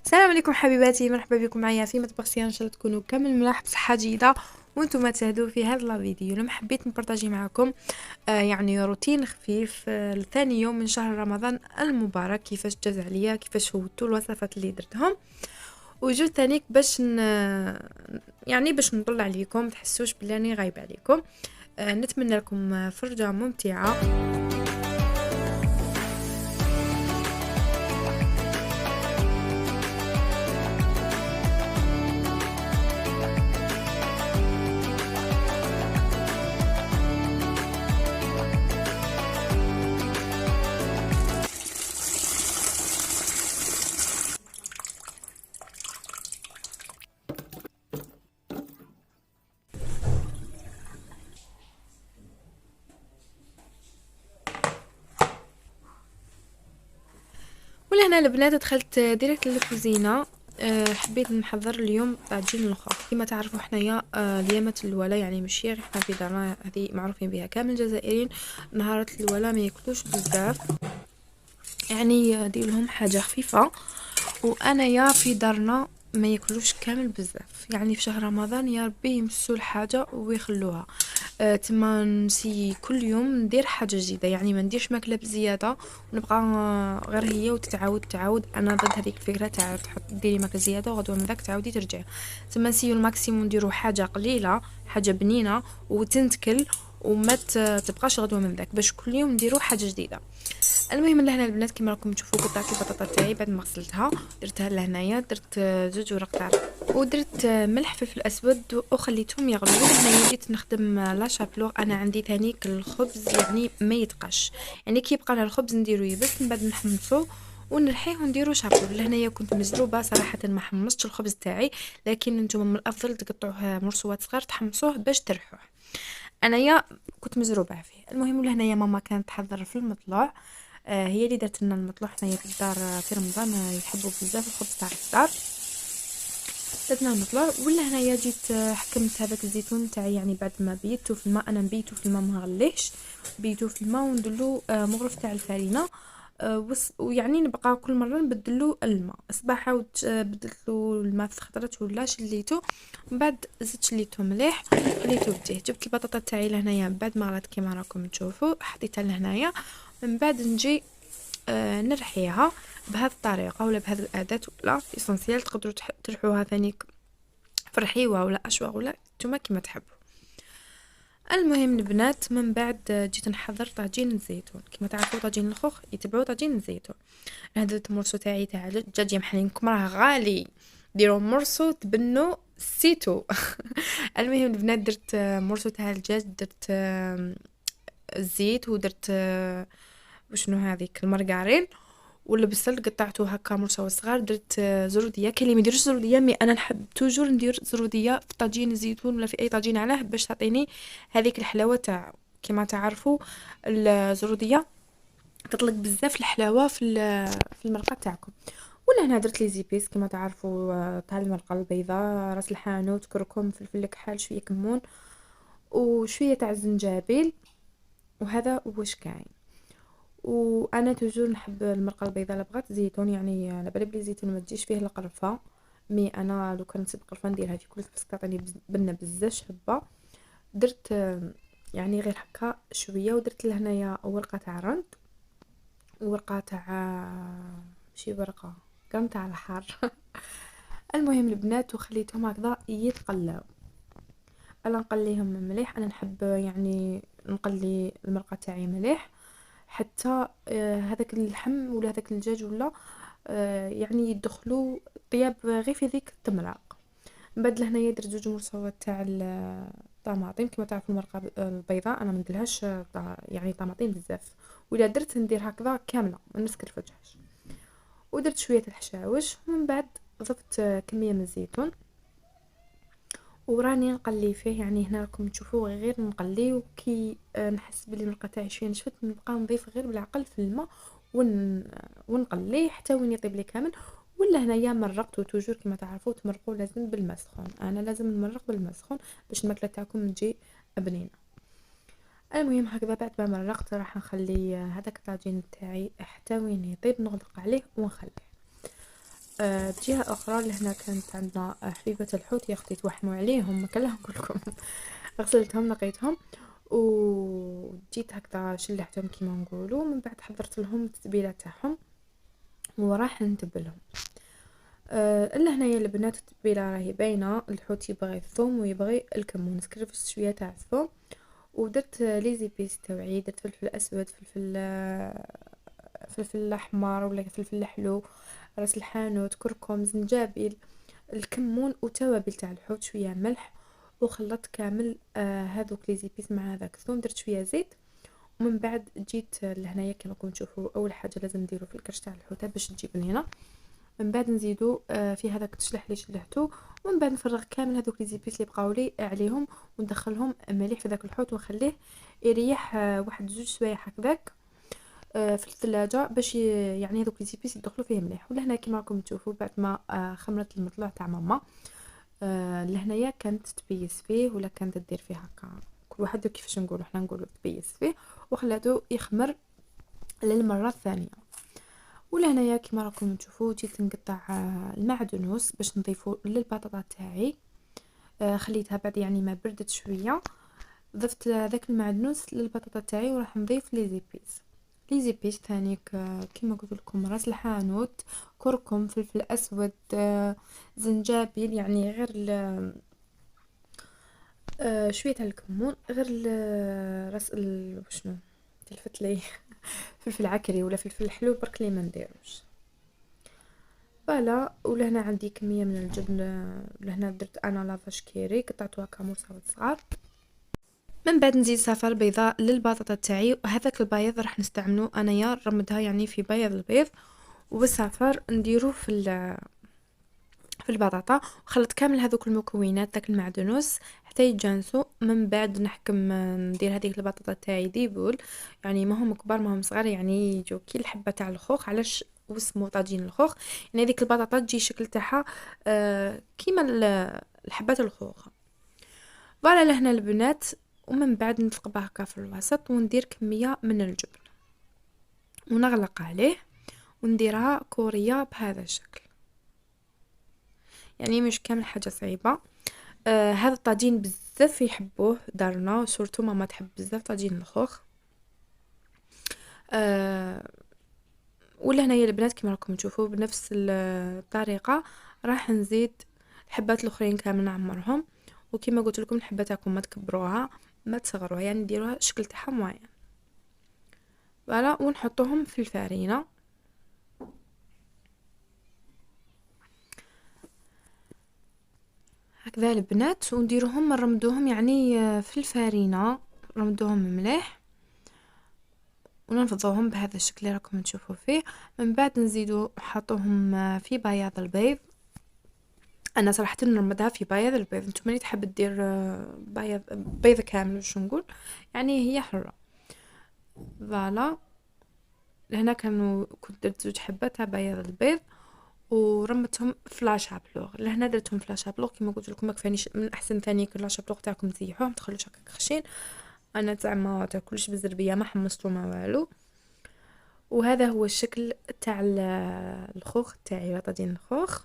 السلام عليكم حبيباتي، مرحبا بكم معايا في مطبخ سيان. ان شاء الله تكونوا كامل ملاح بصحه جيده وانتم تشاهدوا في هذا الفيديو. لما حبيت نبارطاجي معكم يعني روتين خفيف لثاني يوم من شهر رمضان المبارك، كيفاش جاز عليا، كيفاش فوتوا الوصفات اللي درتهم، وجوت ثانيك باش يعني باش نطلع عليكم تحسوش بلي راني غايبه عليكم. نتمنى لكم فرجه ممتعه. ولهنا البنات دخلت ديريكت للكوزينه. حبيت نحضر اليوم طاجين الخوخ. كما تعرفوا حنايا اليامات الولا يعني ماشي غير حنا في دارنا، هذه معروفين بها كامل الجزائريين. نهارات الولا ما ياكلوش بزاف، يعني دير لهم حاجه خفيفه. وانايا في دارنا ما ياكلوش كامل بزاف، يعني في شهر رمضان يا ربي يمسوا الحاجه ويخلوها. تما نسي كل يوم ندير حاجه جديده، يعني ما نديرش ماكله بزياده ونبقى غير هي وتتعاود. انا ضد هذيك الفكره تاع تحط ديري ماكله زياده وغدوه من ذاك تعاودي ترجعي. تما نسيو الماكسيموم نديرو حاجه قليله، حاجه بنينه وتنتكل وما تبقاش غدوه من ذاك، باش كل يوم نديرو حاجه جديده. المهم لهنا البنات كما راكم تشوفوا قطعت البطاطا تاعي بعد ما غسلتها، درتها لهنايا، درت زوج ورق تاع ودرت ملح فلفل اسود وخليتهم يغلوا. هنايا بديت نخدم لا شابلور. انا عندي ثانيك الخبز يعني ما يتقش، يعني كي يبقى لنا الخبز نديرو يبس من بعد نحمصو ونرحيه ونديرو شابلور. لهنايا كنت مجروبه صراحه ما حمصتش الخبز تاعي، لكن نتوما من الافضل تقطعوه مرصوات صغار تحمصوه باش ترحوه. انايا كنت مجروبه فيه. المهم لهنايا ماما كانت تحضر في المطلوع. هي اللي درت لنا المطلوع. حنايا في الدار في رمضان يحبوا بزاف الخبز تاع الفطار. درتنا المطلوع ولا هنايا جيت حكمت هذاك الزيتون تاعي، يعني بعد ما بيتو في الماء. انا نبيتو في الماء ما غليش، بيتو في الماء وندلو مغرف تاع الفرينه. ويعني نبقى كل مره نبدلو الماء. صباح عاود بدلتلو الماء في خطرات ولا شليتو، من بعد زدت شليتو مليح خليتو بديه. جبت البطاطا تاعي لهنايا بعد ما غلات كيما راكم تشوفوا، حطيتها لهنايا. من بعد نجي نرحيها بهذه الطريقه ولا بهذه الاداه، ولا اسونسيال تقدروا ترحوها ثانيك في رحيوه ولا اشواغ ولا نتوما كيما تحبوا. المهم البنات من بعد جيت نحضر طاجين الزيتون. كما تعرفوا طاجين الخوخ يتبعوا طاجين الزيتون. انا درت مرسو تاعي تاع الدجاج يا محلينكم راه غالي، ديروا مرسو تبنوا سيتو. المهم البنات درت مرسو تاع الدجاج، درت الزيت ودرت وشنو هذيك المرقارين والبصل قطعته هكا مرصوص صغار. درت زروديه. كاين اللي ما يديرش زروديه، مي انا نحب توجور ندير زروديه في طاجين الزيتون ولا في اي طاجين، علاه باش تعطيني هذيك الحلاوه تاع. كما تعرفوا الزروديه تطلق بزاف الحلاوه في المرقه تاعكم. ولا هنا درت لي زيبيس كما تعرفوا تاع المرقه البيضاء، راس الحانوت، كركم، فلفل كحل، شويه كمون وشويه تاع الزنجبيل، وهذا واش كاين. وانا توجور نحب المرقه البيضاء. لا بغات زيتون يعني على بالي بلي الزيتون ما تجيش فيه القرفه، مي انا لو كان نسيب قرفه نديرها في كل بس تعطيني بنه بزاف شابه. درت يعني غير هكا شويه. ودرت لهنايا ورقه تاع رند وورقه تاع ماشي ورقه كم تاع الحار. المهم البنات وخليتهم هكذا يتقلاو. انا نقليهم مليح. انا نحب يعني نقلي المرقه تاعي مليح حتى هذاك اللحم ولا هذاك الدجاج ولا يعني يدخلوا طياب غير في ذيك التمراق. من بعد لهنايا درت زوج مرصوات تاع الطماطم. كما تعرفوا المرقه البيضاء انا ما نديرهاش يعني طماطم بزاف، ولا درت ندير هكذا كامله ما نسكرفجهاش. ودرت شويه الحشاوش. ومن بعد ضفت كميه من الزيتون وراني نقلي فيه. يعني هنا راكم تشوفوا غير نقلي، وكي نحس بلي المرقه تاعي شويه نشفت نبقى نضيف غير بالعقل في الماء ونقليه حتى وين يطيب لي كامل. ولا هنايا مرقته توجور. كما تعرفوا تمرقوا لازم بالماء سخون، انا لازم نمرق بالماء سخون باش الماكله تاعكم تجي بنينه. المهم هكذا بعد ما مرقت راح نخلي هذاك الطاجين تاعي حتى وين يطيب، نغلق عليه ونخليه. بجهة أخرى لهنا كانت عندنا حبيبة الحوت يا أختي توحموا عليهم ما كلهم كلكم. غسلتهم لقيتهم وجيت هكذا شلحتهم كيما نقولوا، من بعد حضرت لهم التتبيله تاعهم وراح نتبلهم. الا هنايا البنات التتبيله راهي باينه، الحوت يبغي الثوم ويبغي الكمون، سكرفت شويه تاع الثوم ودرت لي زيبيس تاوعي، درت فلفل اسود، فلفل احمر ولا فلفل حلو، راس الحانوت، كركم، زنجبيل، الكمون وتوابل تاع الحوت، شويه ملح، وخلطت كامل هذوك لي زيبيس مع هذاك الثوم، درت شويه زيت، ومن بعد جيت لهنايا كما راكم تشوفوا اول حاجه لازم نديرو في الكرش تاع الحوت باش تجيب لينا، من بعد نزيدو في هذاك التشلح اللي شلحته، ومن بعد نفرغ كامل هذوك لي زيبيس اللي بقاو لي عليهم وندخلهم مليح في ذاك الحوت ونخليه يريح واحد زوج سوايع هكذاك في الثلاجه باش يعني هذوك لي زيبيس يدخلوا فيه مليح. ولهنا كما راكم تشوفوا بعد ما خمرت المطلوع تاع ماما لهنايا كانت تبيس فيه ولا كانت دير فيه هكا، كل واحد كيفاش نقولوا، حنا نقولوا تبيس فيه، وخلاته يخمر للمره الثانيه. ولهنايا كما راكم تشوفوا جيت نقطع المعدنوس باش نضيفه للبطاطا تاعي، خليتها بعد يعني ما بردت شويه، ضفت ذاك المعدنوس للبطاطا تاعي وراح نضيف لي زيبيس. لي زيبيس ثاني كما قلت لكم راس الحانوت، كركم، فلفل اسود، زنجبيل، يعني غير شويه تاع الكمون، غير راس وشنو تلفت لي فلفل عكري ولا فلفل حلو برك لي ما نديروش فوالا. ولهنا عندي كميه من الجبن، لهنا درت انا لافاش كيري قطعتها كمرصات صغار، من بعد نزيد صفر بيضاء للبطاطا تاعي، وهذاك البيض راح نستعملو انايا نرمدها يعني في بيض البيض، وبالصفر نديرو في البطاطا، وخلط كامل هذوك المكونات داك المعدنوس حتى يتجانسوا، من بعد نحكم ندير هذيك البطاطا تاعي ديبول، يعني ما هم كبار ما هم صغار، يعني يجو كي الحبه تاع الخوخ، علاش واسمو طاجين الخوخ، يعني هذيك البطاطا تجي شكل تاعها كيما الحبات الخوخ. فوالا لهنا البنات، ومن بعد نتقبه هكا في الوسط وندير كميه من الجبن ونغلق عليه ونديرها كوريه بهذا الشكل، يعني مش كامل حاجه صعيبه. هذا الطاجين بزاف يحبوه دارنا، وسورتو ماما تحب بزاف طاجين الخوخ. ولا هنايا البنات كما راكم تشوفوا بنفس الطريقه راح نزيد الحبات الاخرين كامل نعمرهم، وكما قلت لكم الحبه تاعكم ما تكبروها ما تصغروها، يعني ديروها الشكل تاعها معين فوالا، ونحطوهم في الفارينه هكذا البنات، ونديروهم نرمدوهم يعني في الفارينه، نرمدوهم مليح وننفضوهم بهذا الشكل اللي راكم تشوفوا فيه. من بعد نزيدو حطوهم في بياض البيض، انا صراحه نرمدها في بياض البيض، نتوما اللي تحب دير بيض كامل واش نقول، يعني هي حره. فوالا لهنا كنت درت زوج حبات تاع بياض البيض ورمتهم في لاشابلوغ، لهنا درتهم في لاشابلوغ كما قلت لكم ما كفانيش، من احسن ثاني كل لاشابلوغ تاعكم تزيحوه ما تخلوش هكاك خشين، انا تاع ما تاكلش بالزربيه ما حمصتو ما والو. وهذا هو الشكل تاع الخوخ تاعي ولا طاجين الخوخ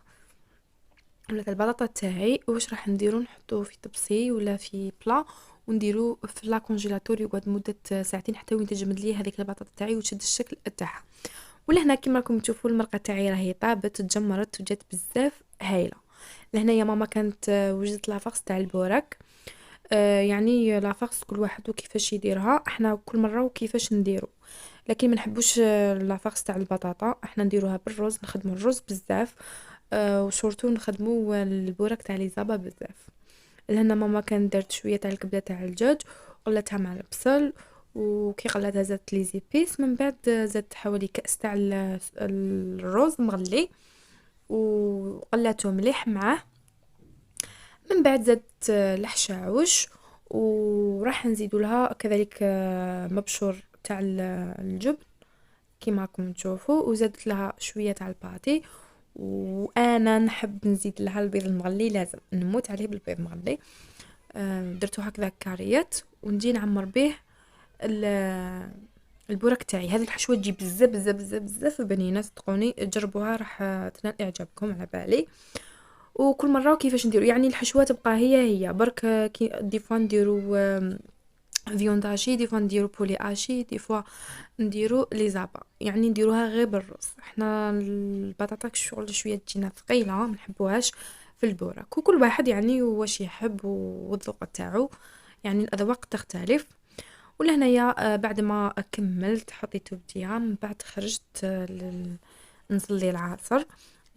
ولا البطاطا تاعي. واش راح نديرو نحطوه في طبسي ولا في بلا ونديرو في لا كونجيلاتور يقعد مده ساعتين حتى وين تجمد لي هذيك البطاطا تاعي وتشد الشكل تاعها. ولهنا كما راكم تشوفوا المرقه تاعي راهي طابت تجمرت وجات بزاف هايله. لهنايا ماما كانت وجدت لافاغس تاع البورك، يعني لافاغس كل واحد وكيفاش يديرها، احنا كل مره وكيفاش نديرو، لكن ما نحبوش لافاغس تاع البطاطا، احنا نديروها بالرز، نخدمو الرز بزاف وشورتو نخدمو البورك تاع ليزابا بزاف. لهنا ماما كانت دارت شويه تاع الكبده تاع الدجاج قلتها مع البصل، وكي قلتها زدت لي زيبيس، من بعد زدت حوالي كاس تاع الرز مغلي وقلاتو مليح معاه، من بعد زدت الحشاوش وراح نزيدو لها كذلك مبشور تاع الجبن كيما راكم تشوفوا، وزدت لها شويه تاع الباتي، وانا نحب نزيد لها البيض المغلي، لازم نموت عليه بالبيض المغلي. درتو هكذا كاريات ونجي نعمر به البوراك تاعي. هذه الحشوه تجي بزاف بزاف بزاف بزاف بنينه، صدقوني جربوها راح تنال اعجابكم على بالي. وكل مره كيفاش نديرو، يعني الحشوه تبقى هي برك كي دي فوا نديرو فيوند هاشي، دي فوا نديرو بولي هاشي، دي فوا نديرو لي زابا، يعني نديروها غير بالرز. احنا البطاطا شغل شويه تجينا ثقيله ما نحبوهاش في البوراك، وكل واحد يعني واش يحب والذوق تاعو، يعني الاذواق تختلف. ولهنايا بعد ما كملت حطيته بديها، من بعد خرجت نصلي العصر.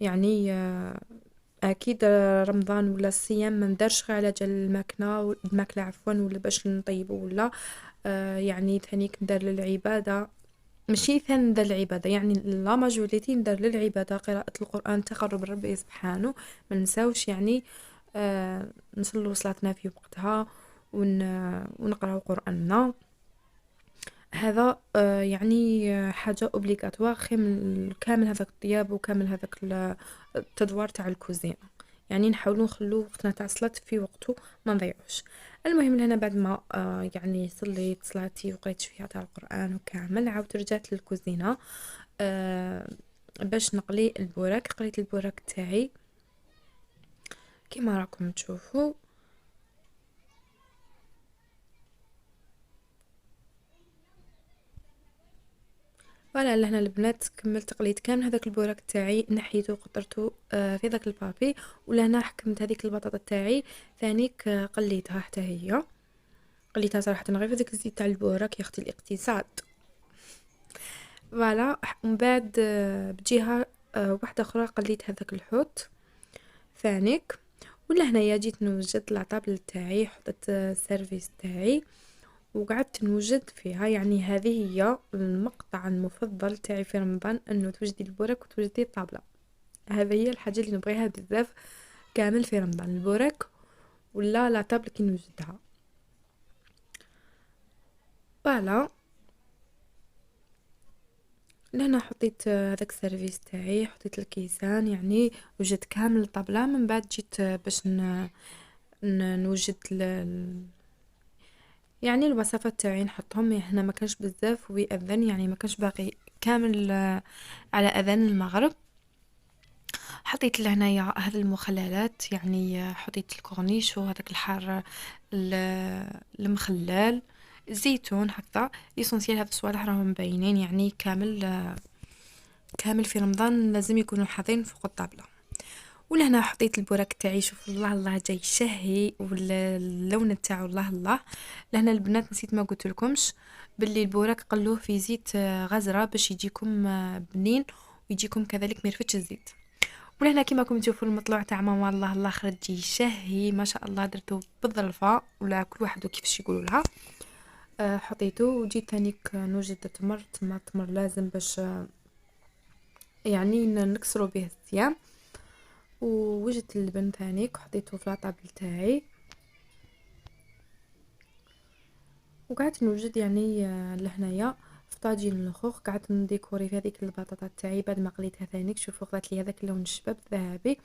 يعني اكيد رمضان ولا الصيام ما ندارش غير على جال الماكله عفوا، ولا باش نطيبه ولا يعني ثاني ندار للعباده، ماشي ثاني ندار للعباده، يعني لا ماجوريتي ندار للعباده، قراءه القران، تقرب لربي سبحانه. ما نساوش يعني نصلوا صلاتنا في وقتها ونقراو قراننا. هذا يعني حاجه اوبليغاتوار خير من كامل هذاك الطياب وكامل هذاك التدوار تاع الكوزينه. يعني نحاولوا نخلو وقتنا تاع الصلاه في وقته، ما نضيعوش. المهم لهنا بعد ما يعني صليت صلاتي وقريت شويه تاع القران وكامل، عاودت رجعت للكوزينه باش نقلي البوراك. قريت البوراك تاعي كيما راكم تشوفوا. فوالا لهنا البنات كملت قليت كامل هذاك البوراك تاعي، نحيته وقطرته في ذاك البابي. ولهنا حكمت هذيك البطاطا تاعي ثانيك قليتها حتى هي، قليتها صراحه غير في ذاك الزيت تاع البوراك يا اختي الاقتصاد. فوالا من بعد بجهه واحده اخرى قليت هذاك الحوت ثانيك. ولا هنايا جيت نوجد الطابل تاعي، حطيت السيرفيس تاعي وقعدت نوجد فيها. يعني هذه هي المقطع المفضل تاعي في رمضان، انه توجدي البوراك وتوجدي الطابله. هذه هي الحاجه اللي نبغيها بزاف كامل في رمضان، البوراك ولا لا طابل كي نوجدها. فوالا لهنا حطيت هذاك السيرفيس تاعي، حطيت الكيسان، يعني وجدت كامل الطابله. من بعد جيت باش نوجد يعني الوصفات تاعي نحطهم. هنا ما كانش بزاف ويأذن، يعني ما كانش باقي كامل على اذان المغرب. حطيت لهنايا هذه المخللات، يعني حطيت الكورنيش وهذاك الحار المخلل، الزيتون هكذا ليسونسيال. هاد الصوالح راهم باينين، يعني كامل في رمضان لازم يكونوا حاضرين فوق الطابله. ولهنا حطيت البوراك تاعي، شوف الله الله جاي شهي، واللون تاعو الله الله. لهنا البنات نسيت ما قلت لكمش باللي البوراك قلوه في زيت غزره باش يجيكم بنين ويجيكم كذلك ما يرفتش الزيت. ولهنا كيما راكم تشوفوا المطلوع تاع ماما الله الله خرج شهي ما شاء الله. درتو بالظرفه ولا كل واحد كيفاش يقولوا لها. حطيته وجيت ثانيك نوجد تمر لازم باش يعني نكسروا به الصيام. ووجدت اللبن ثانيك وحطيته في الطابل تاعي وقعدت نوجد يعني لهنايا في طاجين الخوخ. قعدت نديكوري في هذيك البطاطا تاعي بعد ما قليتها ثانيك. شوفوا خذات لي هذاك اللون الشباب الذهبي،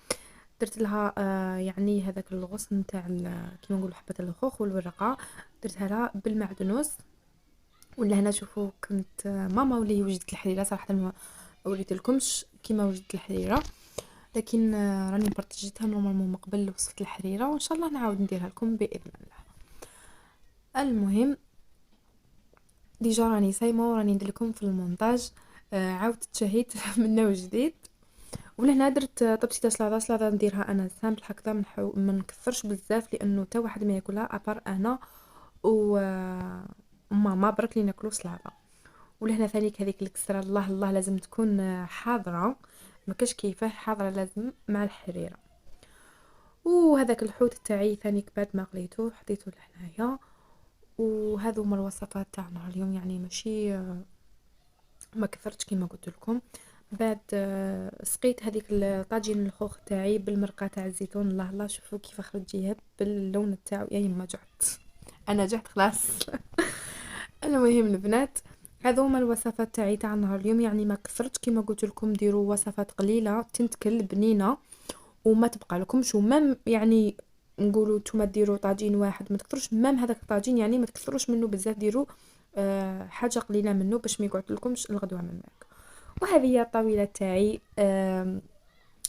درت لها يعني هذاك الغصن نتاع كيما نقولوا حبه الخوخ والورقه، درتها لها بالمعدنوس. ولا هنا شوفوا كنت ماما ولي وجدت الحريره، صراحه ما وريت لكمش كيما وجدت الحريره، لكن راني بارطاجيتها نورمالمون من قبل وصفه الحريره، وان شاء الله نعاود نديرها لكم باذن الله. المهم ديجا راني صايمه وراني ندير لكم في المونتاج. عاودت تشهيت من جديد. ولهنا درت طبسيله سلطه نديرها انا سامبل هكذا، ما نكثرش بزاف لانه تا واحد ما ياكلها ابار انا و ماما برك لي ناكلو سلطه. ولهنا ثاني هذيك الكسره الله الله لازم تكون حاضره، ما كاش كيفاه حاضره، لازم مع الحريره. وهذاك الحوت تاعي ثاني بعد ما قليته حطيته لهنايا. وهذو هما الوصفات تاعنا اليوم، يعني ماشي ما كثرتش كيما قلت لكم. بعد سقيت هذيك الطاجين الخوخ تاعي بالمرقه تاع الزيتون الله الله. شوفوا كيف خرجيها باللون تاعو، يعني ما جعت انا جعت خلاص. المهم البنات هذو هما الوصفات تاعي تاع نهار اليوم، يعني ما كثرتش كيما قلت لكم. ديروا وصفات قليله تنتكل بنينه وما تبقى لكمش. ومام يعني نقولوا نتوما ديروا طاجين واحد ما تكثروش، مام هذاك الطاجين يعني ما تكثروش منه بزاف، ديروا حاجه قليله منه باش ما يقعد لكمش الغدوه من معك. وهذه هي الطاوله تاعي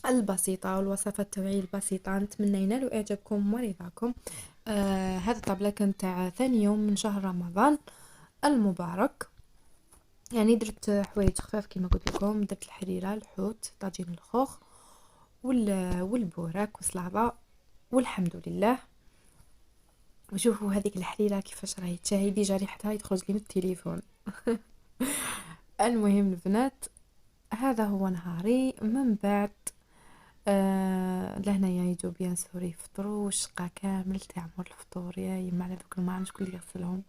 البسيطه والوصفات تاعي البسيطه. نتمنى ينالوا اعجابكم ورضاكم. هذا الطابله كانت تاع ثاني يوم من شهر رمضان المبارك. يعني درت حوايج خفاف كما قلت لكم، درت الحريره، الحوت، طاجين الخوخ والبوراك وسلطه، والحمد لله. وشوفوا هذيك الحريره كيفاش راهي تشاهي ديجا ريحتها يخرج لي من التليفون. المهم البنات، هذا هو نهاري من بعد. لهنايا يجوا بيان سور يفطروا، والشقه كامل تعمر الفطور. يا يما على دوك الماعن شكون اللي يغسلهم.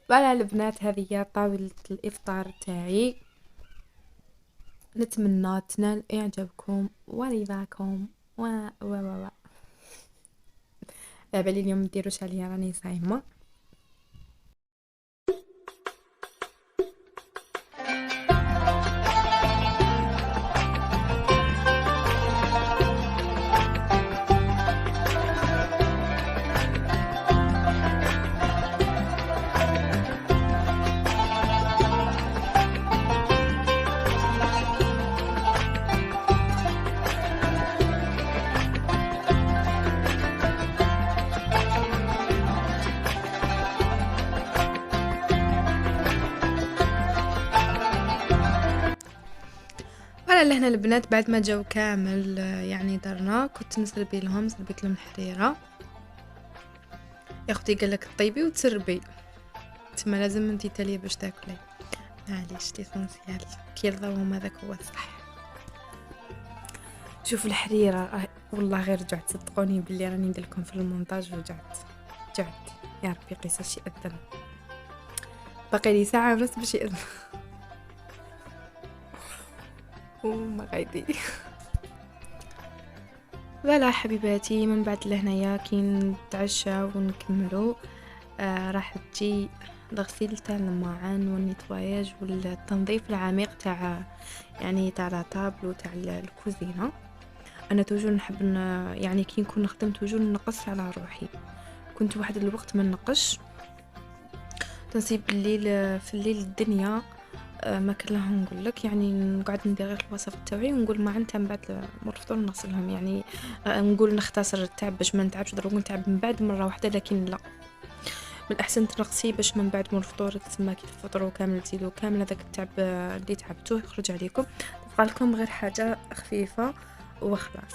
فوالا البنات، هذه هي طاولة الإفطار تاعي. نتمنى تنال إعجابكم ورضاكم و على بالي اليوم مديروش عليا راني صايمة. فوالا لهنا البنات، بعد ما جاو كامل يعني درنا، كنت نسربي لهم، سربيت لهم الحريرة. يا اختي قالك طيبي وتسربي، تما لازم انتي تاليه باش تاكلي. معليش ليسونسيال كي يرضاوهم هذاك هو الصح. شوف الحريرة والله غير رجعت، صدقوني باللي راني ندير لكم في المونتاج رجعت. يا ربي قيس شي اذن، باقي لي ساعة ونص باش يأذن. وما غايدي. فوالا حبيباتي، من بعد لهنايا كي نتعشى ونكملوا راح تجي الغسيل تاع الماعن والنيطواياج والتنظيف العميق تاع يعني تاع لا طابل وتاع الكوزينه. انا توجور نحب يعني كي نكون نخدم توجور نقص على روحي. كنت واحد الوقت ما نقش، تنصيب الليل في الليل الدنيا ما كلها نقول لك، يعني نقعد ندير غير الوصف تاعي ونقول ما عندها من بعد مرفطور نغسلهم. يعني نقول نختصر التعب باش ما نتعبش، ضروري نتعب من بعد مره واحده، لكن لا، من الاحسن تنغسي باش من بعد مرفطور تسمى كي تفطروا كامل تزيدوا كامل هذاك التعب اللي تعبتوه يخرج عليكم، تبقى لكم غير حاجه خفيفه وخلاص.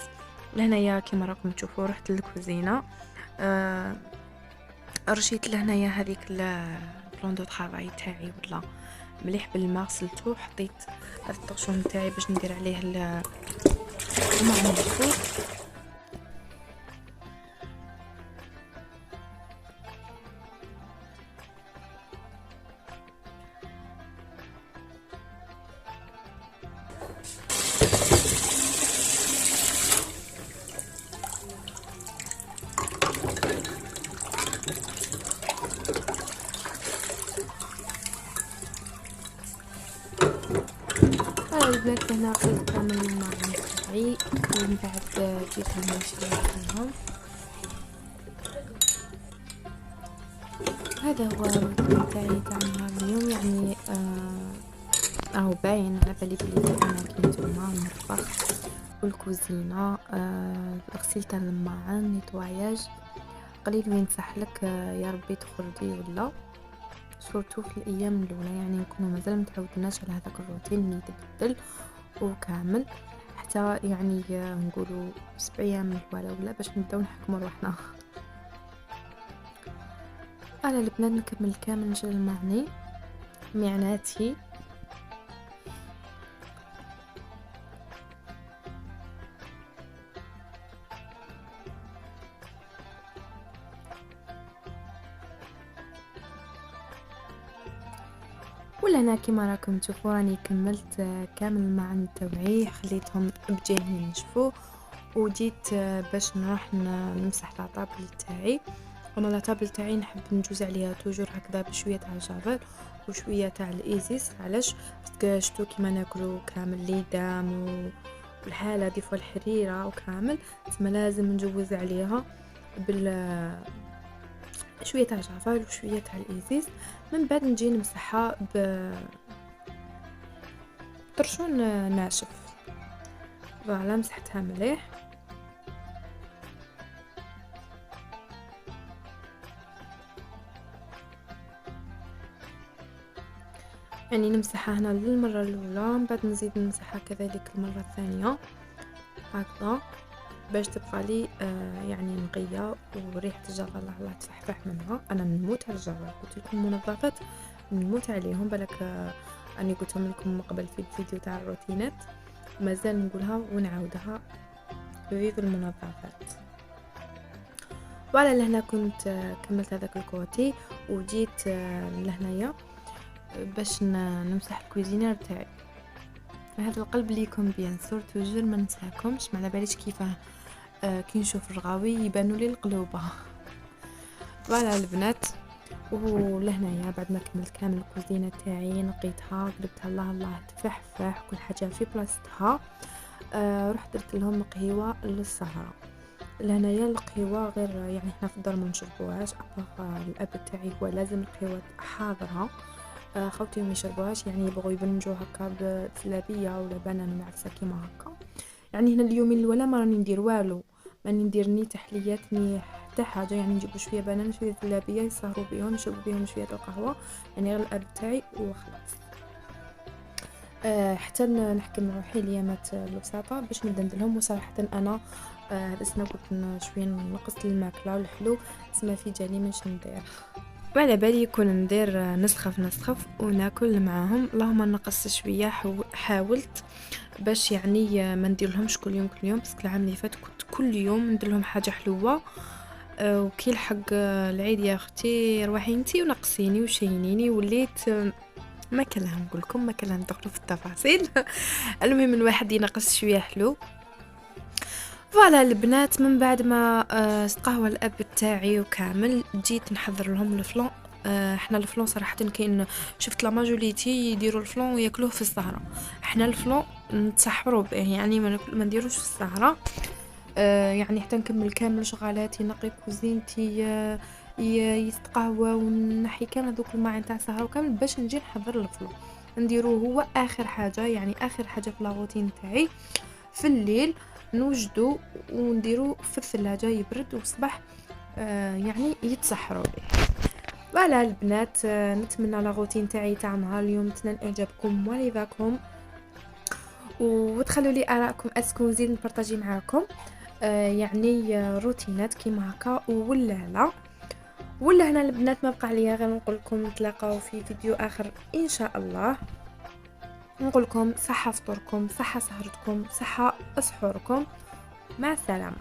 لهنايا كما راكم تشوفوا رحت للكوزينه، رشيت لهنايا هذيك البلون دو طرافاي تاعي ولا مليح بالماء، غسلته، حطيت هذا الطغشون تاعي باش ندير عليه الماء الفوق. البنات هنا قلت كامل الماء تاعي، ومن بعد جيت هنا نشربهم. هذا هو الروتين تاعي تاع نهار اليوم. يعني راهو باين على بالي بلي انا كنتوما المطبخ والكوزينه، الغسيل تاع الماعن، نيطواياج قليل وين صحلك. يا ربي تخرجي ولا سورتو في الايام الاولى، يعني نكونوا مازال متعودناش على هذاك الروتين اللي يتبدل وكامل، حتى يعني نقولوا 7 ايام ولا باش نبداو نحكموا روحنا. على البنات نكمل كامل نشيل معناتي. ولهنا كيما راكم تشوفوا راني كملت كامل المعن تاوعي، خليتهم بجاهين ينشفوا، وجيت باش نروح نمسح لاطابل تاعي. انا لاطابل تاعي نحب نجوز عليها توجور هكذا بشويه تاع الجافيل وشويه تاع الايزيس. علاش؟ باسكو شتو كيما ناكلو كامل ليدام والحاله دي فوا الحريره وكامل، تما لازم نجوز عليها شويه تاع جافال وشويه تاع الايزيس. من بعد نجي نمسحها بطرشون ناشف. فوالا مسحتها مليح. يعني نمسحها هنا للمره الاولى، من بعد نزيد نمسحها كذلك المره الثانيه هكذا باش تبقى لي يعني نقيه وريحه الجافه الله تفحفح منها. انا نموت على الجافه، قلت لكم منظفات نموت عليهم، بالك اني قلتهم لكم من قبل في الفيديو تاع الروتينات، مازال نقولها ونعاودها في المنظفات. وعلى لهنا كنت كملت هذاك الكوتي وجيت لهنايا باش نمسح الكوزينير تاعي. هذا القلب ليكم بيان سور توجور ما ننساكمش، ما على باليش كيفاه كي نشوف الرغاوي يبانوا لي القلوبه. فوالا البنات، ولهنايا بعد ما كملت كامل الكوزينه تاعي نقيتها قلبتها الله تفحفح كل حاجه في بلاصتها. رحت درت لهم قهوه للسهره. لهنايا القهوه غير يعني احنا في الدار ما نشربوهاش، الاب تاعي هو لازم القهوه حاضره. خوتي ما يشربوهاش، يعني يبغوا يبنجوا هكا بزلابيه ولا بنان معكسه كيما هكا. يعني هنا اليومين الاولى ما راني ندير والو، ماني ندير ني تحليات ني حتى حاجه، يعني نجيب شويه بنان شويه زلابيه يسهروا بهم يشربوا بهم شويه القهوه، يعني غير الاب تاعي وخلاص. حتى نحكم روحي اليامات البساطه باش نبدا نديرهم. وصراحه انا هذا السنه كنت شويه نقصت الماكله والحلو، اسمها في جالي ماش ندير. وعلى بالي يكون ندير نسخف وناكل معاهم. اللهم نقص شويه، حاولت باش يعني ما ندير لهمش كل يوم بس العام اللي فات كنت كل يوم ندير لهم حاجه حلوه. وكي الحق العيد يا اختي روحي انتي ونقصيني وشينيني وليت ما كلها نقول لكم، ما كلها ندخلوا في التفاصيل. المهم الواحد ينقص شويه حلو. فوالا البنات، من بعد ما استقهوى الاب تاعي وكامل جيت نحضر لهم الفلان. احنا الفلان صراحه كاين شفت لا ماجوريتي يديروا الفلان وياكلوه في السهره، احنا الفلان نتسحروا به يعني ما نديروش في السهره. يعني حتى نكمل كامل شغالاتي نقي كوزينتي يستقهوى ونحي كامل هذوك الماعن تاع السهره وكامل باش نجي نحضر الفلان نديروه هو اخر حاجه، يعني اخر حاجه في لاغوتين تاعي في الليل نوجدو ونديرو في الثلاجة يبرد وصبح يعني يتسحروا به. فوالا البنات، نتمنى لا روتين تاعي تاع نهار اليوم تنال اعجابكم ورضاكم، وتخلوا لي ارائكم اسكو نزيد نبارطاجي معاكم يعني روتينات كيما هكا ولا هنا البنات. ما بقى عليا غير نقول لكم نتلاقاو في فيديو اخر ان شاء الله. نقول لكم صحه فطوركم، صحه سهرتكم، صحه اسحوركم، مع السلامه.